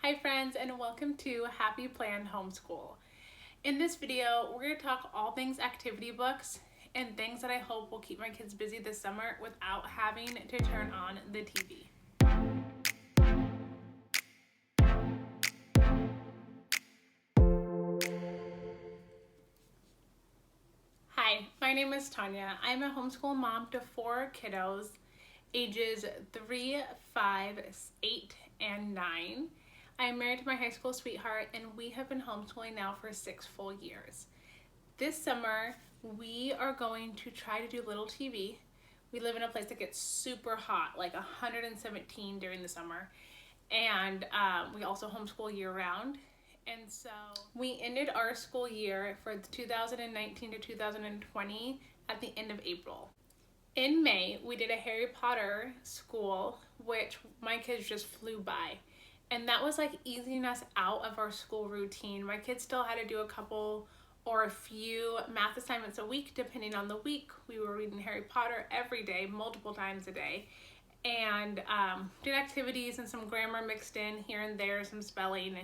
Hi friends, and welcome to Happy Planned Homeschool. In this video, we're going to talk all things activity books and things that I hope will keep my kids busy this summer without having to turn on the TV. Hi, my name is Tanya. I'm a homeschool mom to 4 kiddos, ages 3, 5, 8, and 9. I am married to my high school sweetheart, and we have been homeschooling now for 6 full years. This summer, we are going to try to do little TV. We live in a place that gets super hot, like 117 during the summer, and we also homeschool year-round. And so we ended our school year for 2019 to 2020 at the end of April. In May, we did a Harry Potter school, which my kids just flew by. And that was like easing us out of our school routine. My kids still had to do a couple or a few math assignments a week, depending on the week. We were reading Harry Potter every day, multiple times a day, and did activities and some grammar mixed in here and there, some spelling.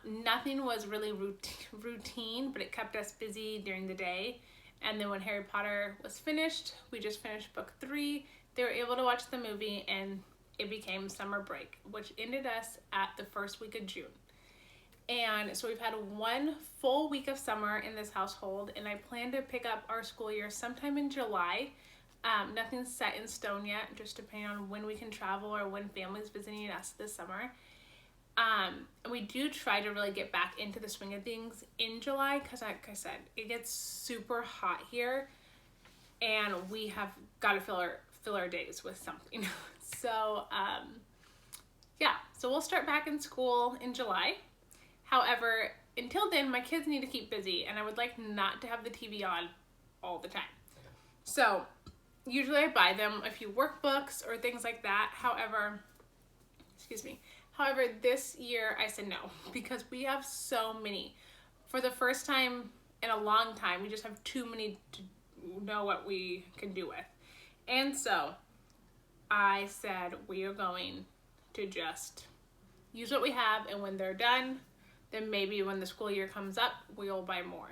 Nothing was really routine, but it kept us busy during the day. And then when Harry Potter was finished, we just finished book 3. They were able to watch the movie, and it became summer break, which ended us at the first week of June. And so we've had 1 full week of summer in this household, and I plan to pick up our school year sometime in July. Nothing's set in stone yet, just depending on when we can travel or when family's visiting us this summer. We do try to really get back into the swing of things in July because, like I said, it gets super hot here, and we have got to fill our days with something. So so we'll start back in school in July. However, until then, my kids need to keep busy, and I would like not to have the TV on all the time. So usually I buy them a few workbooks or things like that. However, this year I said no because we have so many. For the first time in a long time, we just have too many to know what we can do with. And so I said we are going to just use what we have, and when they're done, then maybe when the school year comes up, we'll buy more.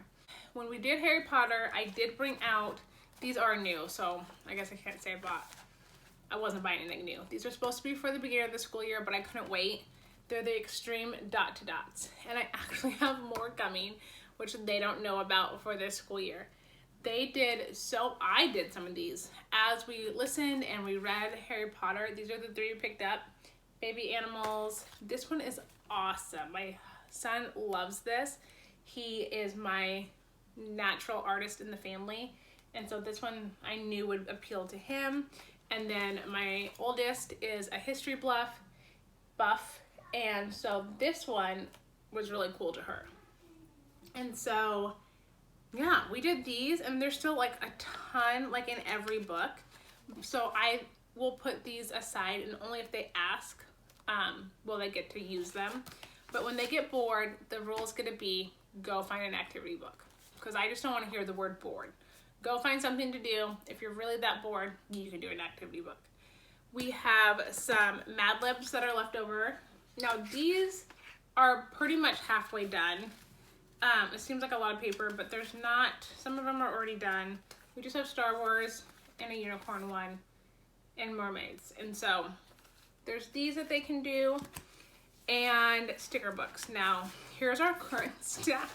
When we did Harry Potter, I did bring out, these are new, so I guess I can't say I wasn't buying anything new. These are supposed to be for the beginning of the school year, but I couldn't wait. They're the Extreme Dot to Dots, and I actually have more coming, which they don't know about for this school year. I did some of these. As we listened and we read Harry Potter, these are the 3 we picked up. Baby animals. This one is awesome. My son loves this. He is my natural artist in the family, and so this one I knew would appeal to him. And then my oldest is a history buff, and so this one was really cool to her. And so yeah, we did these, and there's still like a ton like in every book. So I will put these aside, and only if they ask will they get to use them. But when they get bored, the rule is going to be go find an activity book, because I just don't want to hear the word bored. Go find something to do. If you're really that bored, you can do an activity book. We have some Mad Libs that are left over. Now these are pretty much halfway done. It seems like a lot of paper, but there's not. Some of them are already done. We just have Star Wars and a unicorn one and mermaids. And so there's these that they can do, and sticker books. Now here's our current stack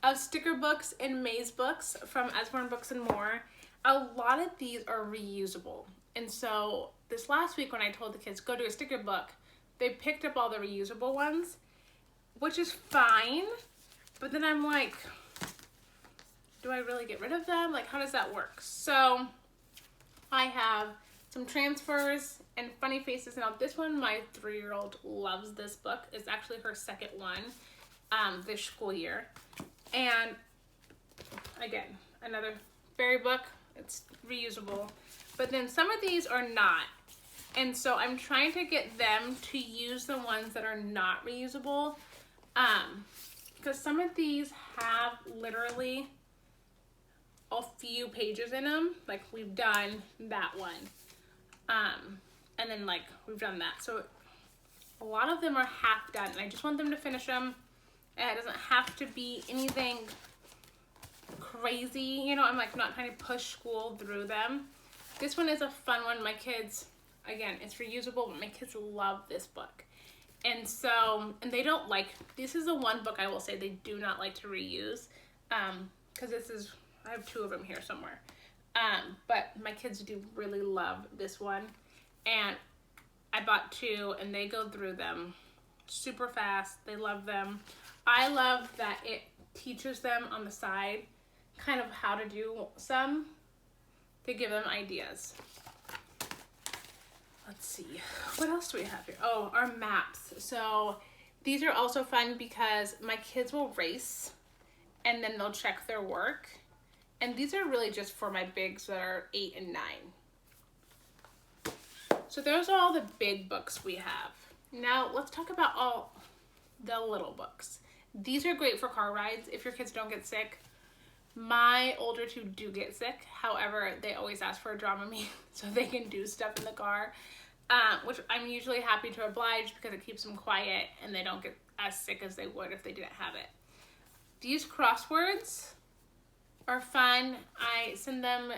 of sticker books and maze books from Usborne Books and More. A lot of these are reusable. And so this last week when I told the kids go do a sticker book, they picked up all the reusable ones, which is fine. But then I'm like, do I really get rid of them? Like, how does that work? So I have some transfers and funny faces. Now this one, my 3-year-old loves this book. It's actually her second one this school year. And again, another fairy book. It's reusable. But then some of these are not. And so I'm trying to get them to use the ones that are not reusable. Because some of these have literally a few pages in them. Like we've done that one. And then like we've done that. So A lot of them are half done, and I just want them to finish them. And it doesn't have to be anything crazy, you know. I'm like not trying to push school through them. This one is a fun one. My kids, again, it's reusable, but my kids love this book. And so, and they don't like, this is the one book I will say they do not like to reuse. Because this is, I have 2 of them here somewhere. But my kids do really love this one. And I bought 2 and they go through them super fast. They love them. I love that it teaches them on the side kind of how to do some to give them ideas. Let's see, what else do we have here? Oh, our maps. So these are also fun because my kids will race and then they'll check their work. And these are really just for my bigs that are 8 and 9. So those are all the big books we have. Now let's talk about all the little books. These are great for car rides if your kids don't get sick. My older 2 do get sick. However, they always ask for a Dramamine so they can do stuff in the car, which I'm usually happy to oblige because it keeps them quiet and they don't get as sick as they would if they didn't have it. These crosswords are fun. I send them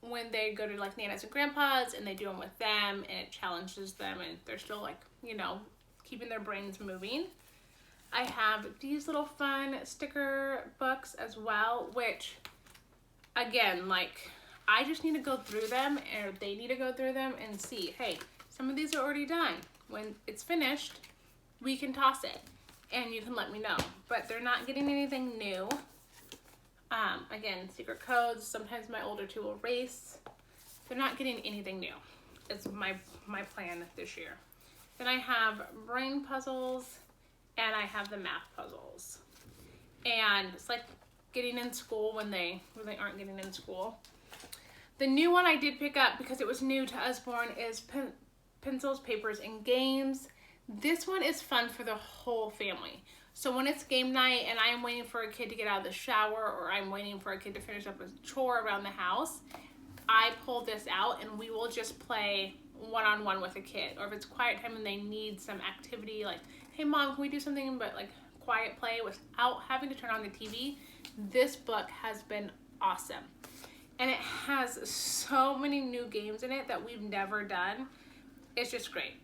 when they go to like Nana's and Grandpa's and they do them with them and it challenges them and they're still like, you know, keeping their brains moving. I have these little fun sticker books as well, which again, like I just need to go through them or they need to go through them and see, hey, some of these are already done. When it's finished, we can toss it and you can let me know, but they're not getting anything new. Again, secret codes. Sometimes my older 2 will race. They're not getting anything new. It's my plan this year. Then I have brain puzzles and I have the math puzzles. And it's like getting in school when they really aren't getting in school. The new one I did pick up because it was new to Usborne is pencils, papers, and games. This one is fun for the whole family. So when it's game night and I am waiting for a kid to get out of the shower or I'm waiting for a kid to finish up a chore around the house, I pull this out and we will just play one-on-one with a kid. Or if it's quiet time and they need some activity like, hey mom, can we do something but like quiet play without having to turn on the TV, this book has been awesome. And it has so many new games in it that we've never done. It's just great.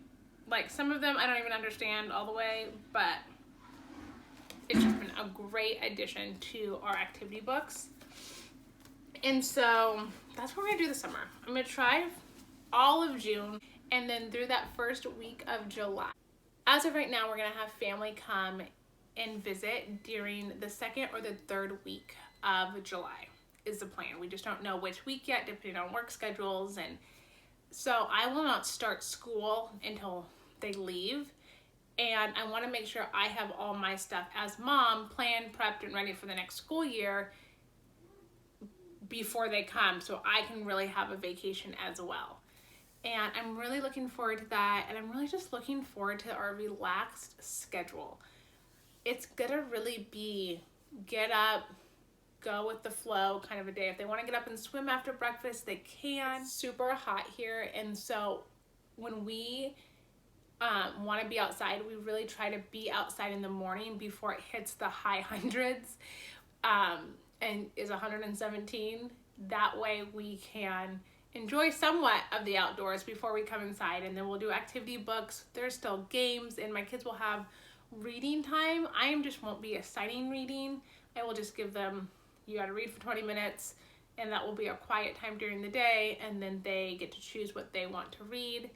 Like some of them I don't even understand all the way, but it's just been a great addition to our activity books. And so that's what we're gonna do this summer. I'm gonna try all of June and then through that first week of July. As of right now, we're gonna have family come and visit during the 2nd or the 3rd week of July is the plan. We just don't know which week yet, depending on work schedules. And so I will not start school until they leave. And I want to make sure I have all my stuff as mom planned, prepped, and ready for the next school year before they come so I can really have a vacation as well. And I'm really looking forward to that. And I'm really just looking forward to our relaxed schedule. It's gonna really be get up, go with the flow kind of a day. If they want to get up and swim after breakfast, they can. It's super hot here. And so when we want to be outside, we really try to be outside in the morning before it hits the high hundreds and is 117. That way we can enjoy somewhat of the outdoors before we come inside, and then we'll do activity books. There's still games and my kids will have reading time. I just won't be assigning reading. I will just give them, you got to read for 20 minutes and that will be a quiet time during the day, and then they get to choose what they want to read.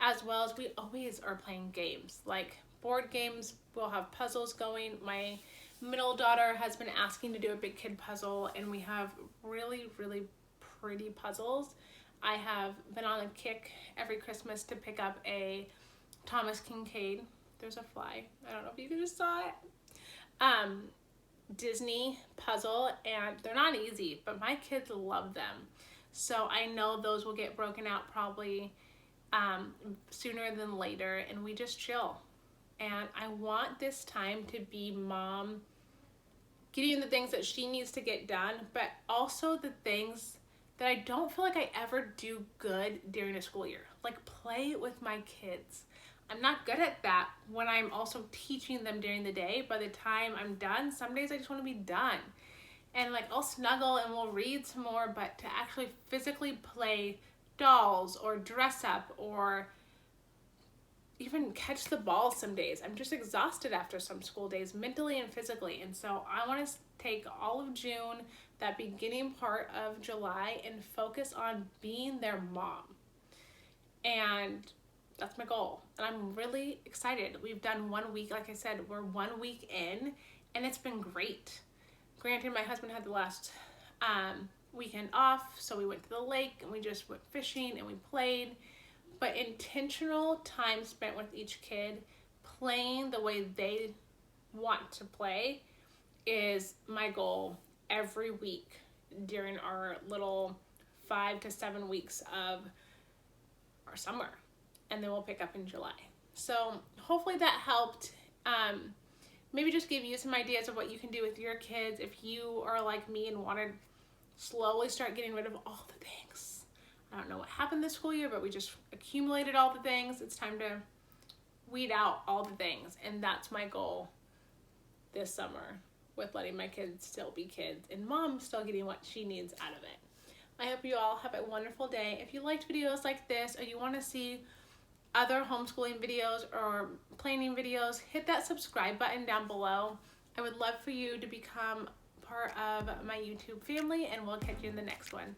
As well as we always are playing games, like board games. We'll have puzzles going. My middle daughter has been asking to do a big kid puzzle, and we have really, really pretty puzzles. I have been on a kick every Christmas to pick up a Thomas Kinkade. There's a fly. I don't know if you just saw it. Disney puzzle, and they're not easy, but my kids love them. So I know those will get broken out probably sooner than later, and we just chill. And I want this time to be mom getting the things that she needs to get done, but also the things that I don't feel like I ever do good during a school year, like play with my kids. I'm not good at that when I'm also teaching them during the day. By the time I'm done, some days I just want to be done. And like I'll snuggle and we'll read some more, but to actually physically play dolls or dress up or even catch the ball some days, I'm just exhausted after some school days, mentally and physically. And so I want to take all of June, that beginning part of July, and focus on being their mom. And that's my goal. And I'm really excited. We've done 1 week. Like I said, we're 1 week in, and it's been great. Granted, my husband had the last weekend off, so we went to the lake and we just went fishing and we played. But intentional time spent with each kid, playing the way they want to play, is my goal every week during our little 5 to 7 weeks of our summer. And then we'll pick up in July. So hopefully that helped. Maybe just give you some ideas of what you can do with your kids if you are like me and want to slowly start getting rid of all the things. I don't know what happened this school year, but we just accumulated all the things. It's time to weed out all the things. And that's my goal this summer, with letting my kids still be kids and mom still getting what she needs out of it. I hope you all have a wonderful day. If you liked videos like this or you want to see other homeschooling videos or planning videos, hit that subscribe button down below. I would love for you to become part of my YouTube family, and we'll catch you in the next one.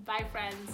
Bye, friends.